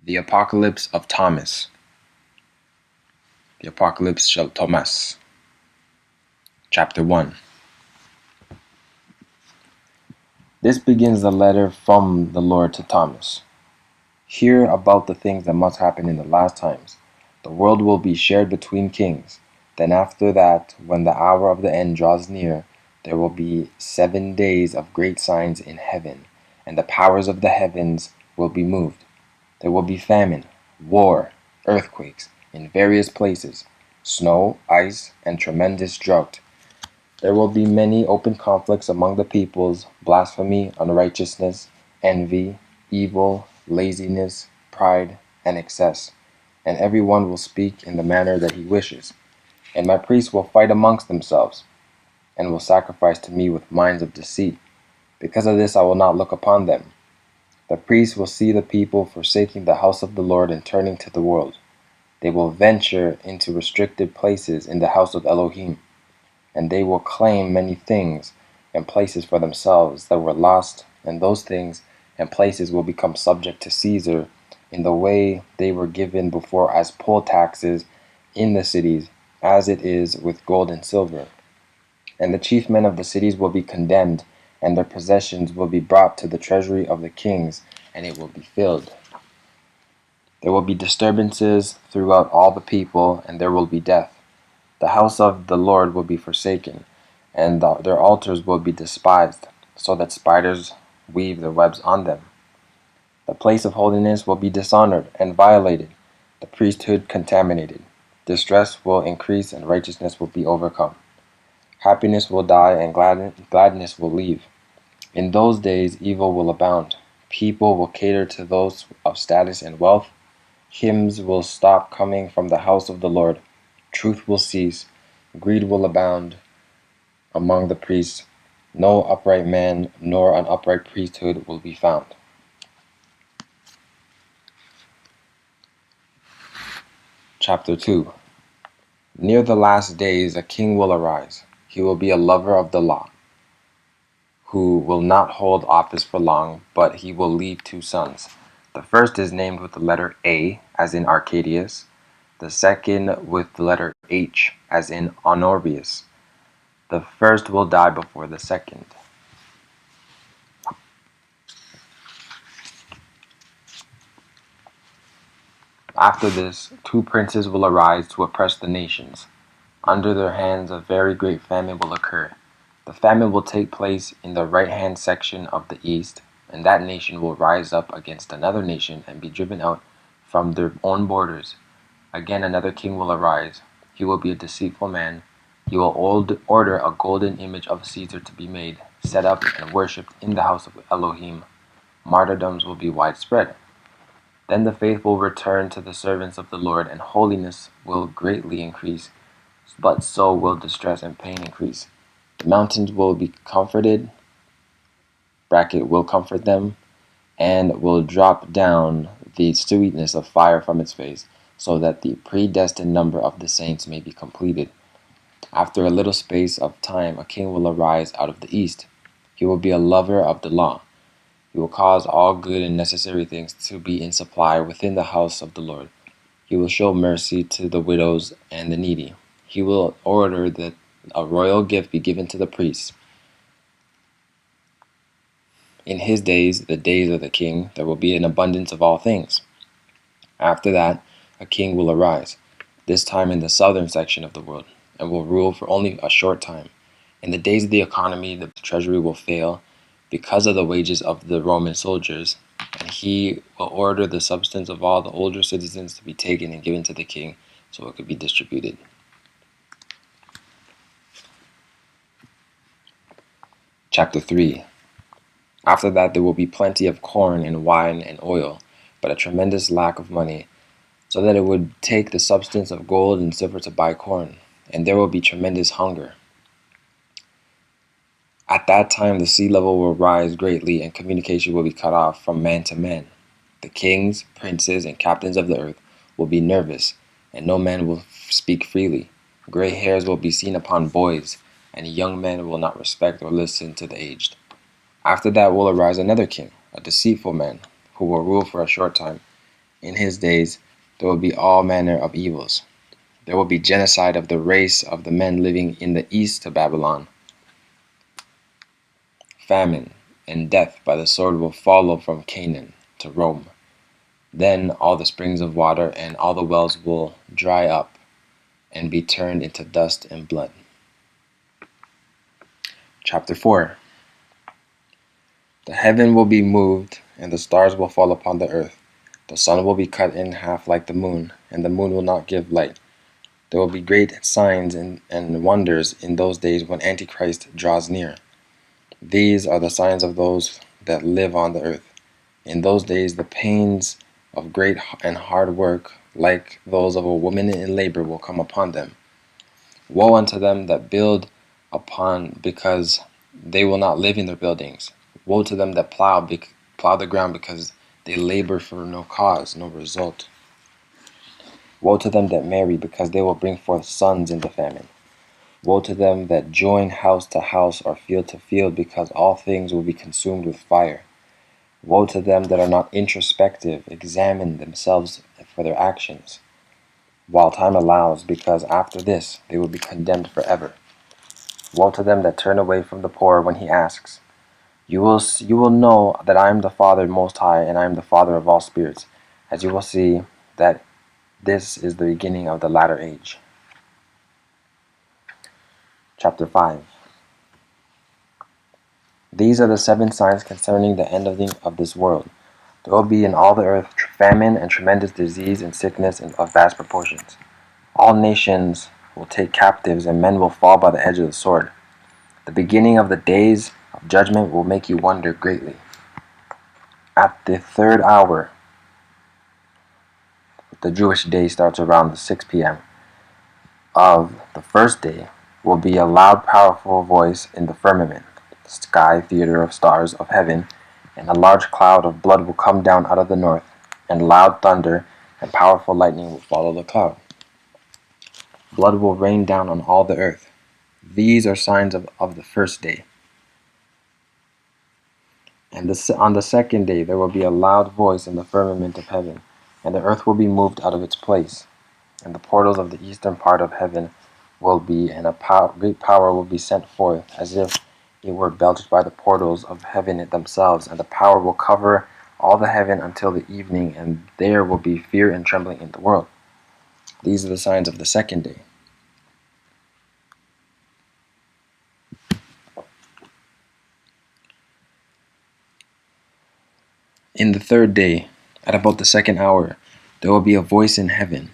The Apocalypse of Thomas. The Apocalypse shall Thomas. Chapter 1. This begins the letter from the Lord to Thomas. Hear about the things that must happen in the last times. The world will be shared between kings. Then after that, when the hour of the end draws near, there will be 7 days of great signs in heaven, and the powers of the heavens will be moved. There will be famine, war, earthquakes in various places, snow, ice, and tremendous drought. There will be many open conflicts among the peoples, blasphemy, unrighteousness, envy, evil, laziness, pride, and excess. And everyone will speak in the manner that he wishes. And my priests will fight amongst themselves, and will sacrifice to me with minds of deceit. Because of this I will not look upon them. The priests will see the people forsaking the house of the Lord and turning to the world. They will venture into restricted places in the house of Elohim, and they will claim many things and places for themselves that were lost, and those things and places will become subject to Caesar in the way they were given before as poll taxes in the cities, as it is with gold and silver. And the chief men of the cities will be condemned, and their possessions will be brought to the treasury of the kings, and it will be filled. There will be disturbances throughout all the people, and there will be death. The house of the Lord will be forsaken, and their altars will be despised, so that spiders weave their webs on them. The place of holiness will be dishonored and violated, the priesthood contaminated. Distress will increase, and righteousness will be overcome. Happiness will die, and gladness will leave. In those days evil will abound. People will cater to those of status and wealth. Hymns will stop coming from the house of the Lord. Truth will cease. Greed will abound among the priests. No upright man nor an upright priesthood will be found. Chapter 2. Near the last days a king will arise. He will be a lover of the law, who will not hold office for long, but he will leave 2 sons. The first is named with the letter A, as in Arcadius. The second with the letter H, as in Honorius. The first will die before the second. After this, 2 princes will arise to oppress the nations. Under their hands a very great famine will occur. The famine will take place in the right-hand section of the east, and that nation will rise up against another nation and be driven out from their own borders. Again another king will arise. He will be a deceitful man. He will order a golden image of Caesar to be made, set up, and worshipped in the house of Elohim. Martyrdoms will be widespread. Then the faith will return to the servants of the Lord, and holiness will greatly increase, but so will distress and pain increase. The mountains will be comforted, will comfort them, and will drop down the sweetness of fire from its face, so that the predestined number of the saints may be completed. After a little space of time a king will arise out of the east. He will be a lover of the law. He will cause all good and necessary things to be in supply within the house of the Lord. He will show mercy to the widows and the needy. He will order that a royal gift be given to the priests. In his days, the days of the king, there will be an abundance of all things. After that, a king will arise, this time in the southern section of the world, and will rule for only a short time. In the days of the economy, the treasury will fail because of the wages of the Roman soldiers, and he will order the substance of all the older citizens to be taken and given to the king, so it could be distributed. Chapter 3. After that there will be plenty of corn and wine and oil, but a tremendous lack of money, so that it would take the substance of gold and silver to buy corn, and there will be tremendous hunger. At that time the sea level will rise greatly, and communication will be cut off from man to man. The kings, princes, and captains of the earth will be nervous, and no man will speak freely. Gray hairs will be seen upon boys, and young men will not respect or listen to the aged. After that will arise another king, a deceitful man, who will rule for a short time. In his days there will be all manner of evils. There will be genocide of the race of the men living in the east of Babylon. Famine and death by the sword will follow from Canaan to Rome. Then all the springs of water and all the wells will dry up and be turned into dust and blood. Chapter 4. The heaven will be moved, and the stars will fall upon the earth. The sun will be cut in half like the moon, and the moon will not give light. There will be great signs and wonders in those days when Antichrist draws near. These are the signs of those that live on the earth. In those days the pains of great and hard work, like those of a woman in labor, will come upon them. Woe unto them that build upon, because they will not live in their buildings. Woe to them that plow the ground, because they labor for no cause, no result. Woe to them that marry, because they will bring forth sons in the famine. Woe to them that join house to house or field to field, because all things will be consumed with fire. Woe to them that are not introspective, examine themselves for their actions, while time allows, because after this they will be condemned forever. Woe to them that turn away from the poor when he asks. You will know that I am the Father Most High, and I am the Father of all spirits, as you will see that this is the beginning of the latter age. Chapter 5. These are the 7 signs concerning the end of this world. There will be in all the earth famine and tremendous disease and sickness of vast proportions. All nations will take captives, and men will fall by the edge of the sword. The beginning of the days of judgment will make you wonder greatly. At the 3rd hour, the Jewish day starts around the 6 p.m. of the first day, will be a loud, powerful voice in the firmament, the sky theater of stars of heaven, and a large cloud of blood will come down out of the north, and loud thunder and powerful lightning will follow the cloud. Blood will rain down on all the earth. These are signs of the first day. And on the second day there will be a loud voice in the firmament of heaven, and the earth will be moved out of its place, and the portals of the eastern part of heaven will be, and great power will be sent forth, as if it were belched by the portals of heaven themselves, and the power will cover all the heaven until the evening, and there will be fear and trembling in the world. These are the signs of the second day. In the 3rd day, at about the 2nd hour, there will be a voice in heaven,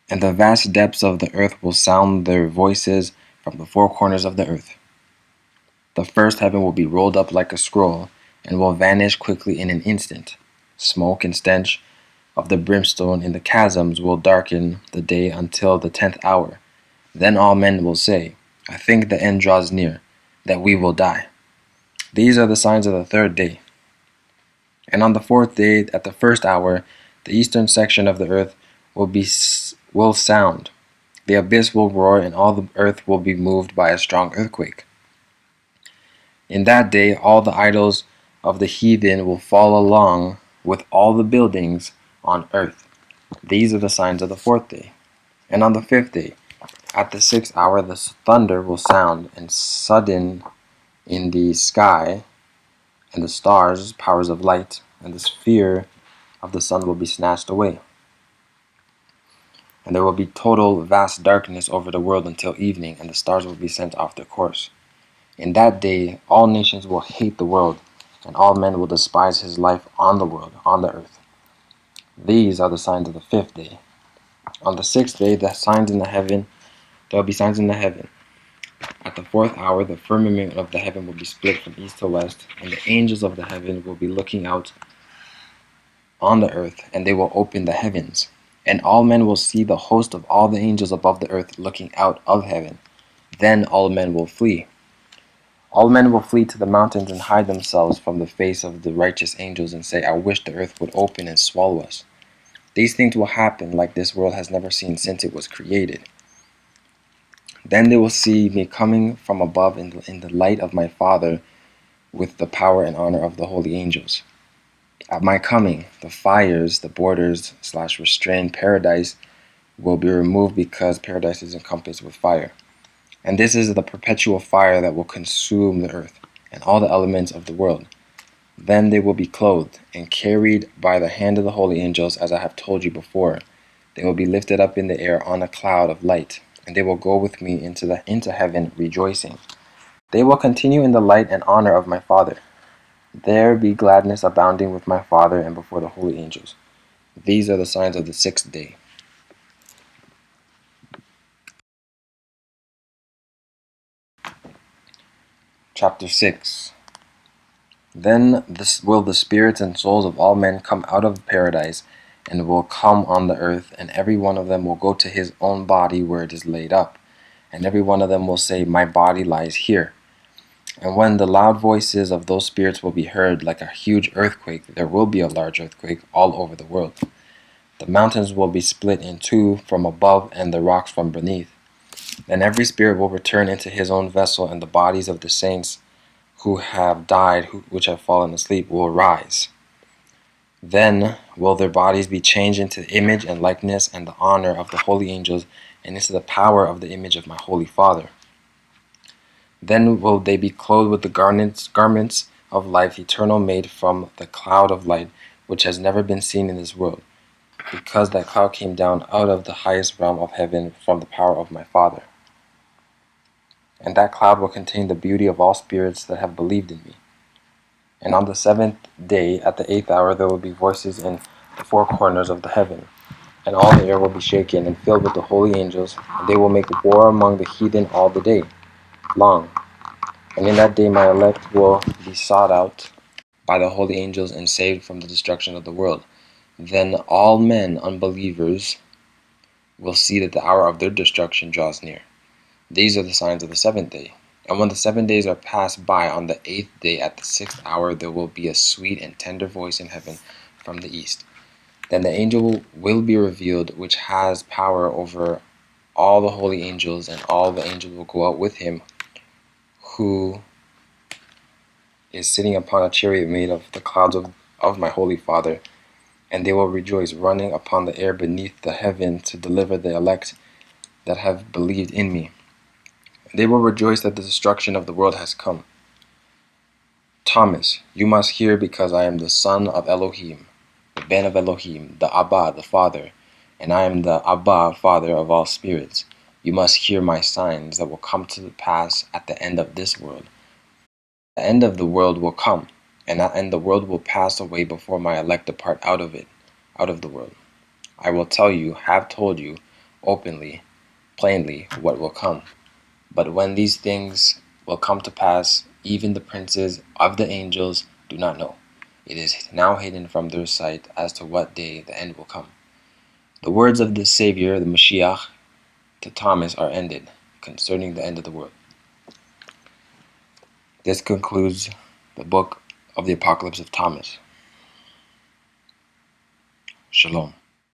and the vast depths of the earth will sound their voices from the 4 corners of the earth. The first heaven will be rolled up like a scroll, and will vanish quickly in an instant. Smoke and stench of the brimstone in the chasms will darken the day until the 10th hour. Then all men will say, I think the end draws near, that we will die. These are the signs of the 3rd day. And on the 4th day, at the 1st hour, the eastern section of the earth will sound. The abyss will roar, and all the earth will be moved by a strong earthquake. In that day, all the idols of the heathen will fall along with all the buildings on earth. These are the signs of the 4th day. And on the 5th day, at the 6th hour, the thunder will sound, and sudden in the sky, and the stars, powers of light, and the sphere of the sun will be snatched away. And there will be total vast darkness over the world until evening, and the stars will be sent off their course. In that day, all nations will hate the world, and all men will despise his life on the world, on the earth. These are the signs of the 5th day. On the 6th day, there will be signs in the heaven. At the 4th hour, the firmament of the heaven will be split from east to west, and the angels of the heaven will be looking out on the earth, and they will open the heavens. And all men will see the host of all the angels above the earth looking out of heaven. Then all men will flee. All men will flee to the mountains and hide themselves from the face of the righteous angels and say, I wish the earth would open and swallow us. These things will happen like this world has never seen since it was created. Then they will see me coming from above in the light of my Father with the power and honor of the holy angels. At my coming, the fires, the borders / restrained paradise will be removed because paradise is encompassed with fire. And this is the perpetual fire that will consume the earth and all the elements of the world. Then they will be clothed and carried by the hand of the holy angels, as I have told you before. They will be lifted up in the air on a cloud of light, and they will go with me into heaven rejoicing. They will continue in the light and honor of my Father. There be gladness abounding with my Father and before the holy angels. These are the signs of the 6th day. Chapter 6. Then will the spirits and souls of all men come out of paradise, and will come on the earth, and every one of them will go to his own body where it is laid up. And every one of them will say, My body lies here. And when the loud voices of those spirits will be heard like a huge earthquake, there will be a large earthquake all over the world. The mountains will be split in two from above and the rocks from beneath. Then every spirit will return into his own vessel, and the bodies of the saints who have died, which have fallen asleep, will rise. Then will their bodies be changed into the image and likeness and the honor of the holy angels, and into the power of the image of my holy Father. Then will they be clothed with the garments of life eternal, made from the cloud of light, which has never been seen in this world, because that cloud came down out of the highest realm of heaven from the power of my Father. And that cloud will contain the beauty of all spirits that have believed in me. And on the 7th day, at the 8th hour, there will be voices in the four corners of the heaven, and all the air will be shaken and filled with the holy angels, and they will make war among the heathen all the day long. And in that day my elect will be sought out by the holy angels and saved from the destruction of the world. Then all men, unbelievers, will see that the hour of their destruction draws near. These are the signs of the 7th day. And when the 7 days are passed by, on the 8th day at the 6th hour, there will be a sweet and tender voice in heaven from the east. Then the angel will be revealed, which has power over all the holy angels, and all the angels will go out with him, who is sitting upon a chariot made of the clouds of my holy Father. And they will rejoice, running upon the air beneath the heaven, to deliver the elect that have believed in me. They will rejoice that the destruction of the world has come. Thomas, you must hear, because I am the son of Elohim, the Ben of Elohim, the Abba, the Father, and I am the Abba, Father of all spirits. You must hear my signs that will come to pass at the end of this world. The end of the world will come, and the world will pass away before my elect depart out of the world. I will have told you, openly, plainly, what will come. But when these things will come to pass, even the princes of the angels do not know. It is now hidden from their sight as to what day the end will come. The words of the Savior, the Messiah, to Thomas are ended concerning the end of the world. This concludes the book of the Apocalypse of Thomas. Shalom.